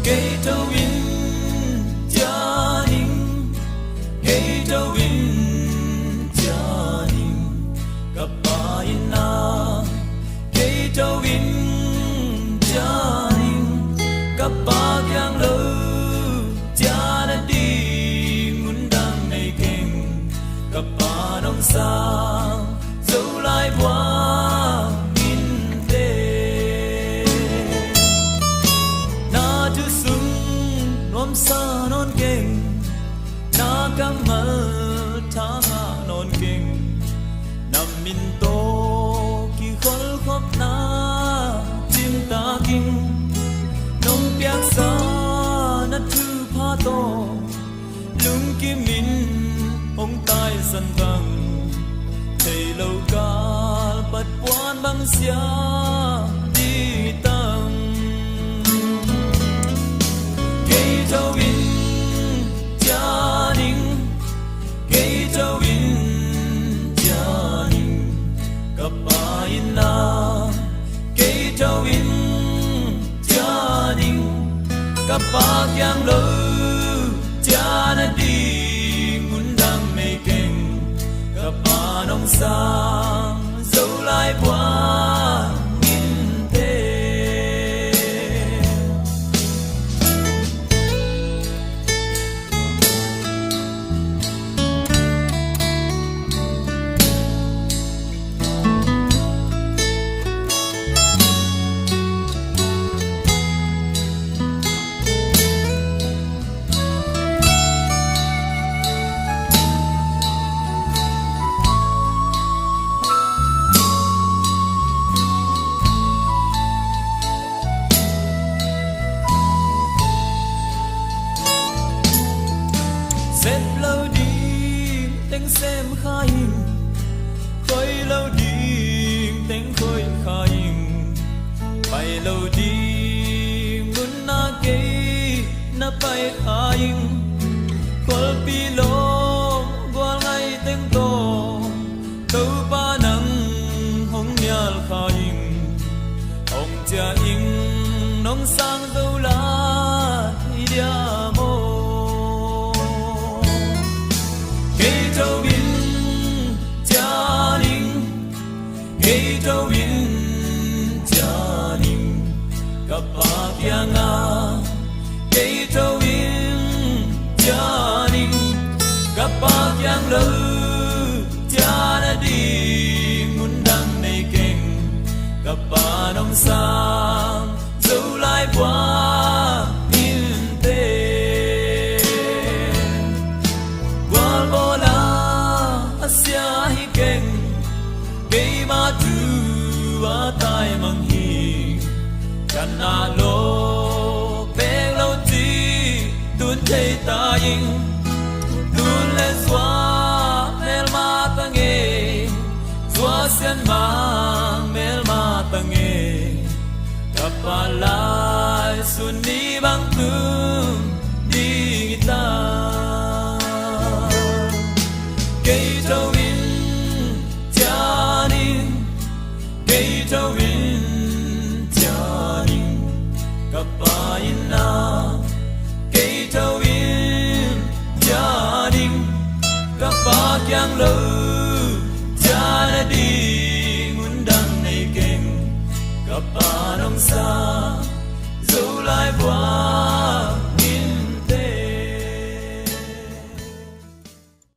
Gator wind, Johnny. Gator wind, Johnny. Kapaina. Gator wind, Johnny. Kapagyang lo, Johnny. Mundang making. Kapanong sang, so like one. Sa non king na kamal thanga non king nam min to ki khol khop na tim ta king nong piak sa na thu pha to lung ki min ong tai san bang thei lo kal pat puan bang sia di tang Gator wind, Johnny. Gator wind, Johnny. Kapaina. Gator wind, Johnny. Kapagyang lo, Johnny. Mundang making. Kapanong sang, so lai buwan. Xếp lâu đi tiếng xem khai khơi lâu đi tiếng khơi khai bay lâu đi muốn na kê na bay khai khol pi lo qua ngay tiếng to đâu ba nắng hồng nhal khai hồng cha in nông sang đâu lá dia mo Gator wind, Johnny. Gator wind, Johnny. Kapagyang Gator wind, Johnny. Kapagyang lo, Johnny. Mundang making. Kapanong sang, so lai buwan. Gay ma tu a tai mang hi kan na lo pe lo ti tun thei ta yin tun le swa mel ma tange swa sen mang mel ma tange kapalai sun ni bang tu di ta Gator Gator wind, Johnny. Kapaina. Gator wind, Johnny. Kapagyang lo, Johnny. Mundang making. Kapanong sa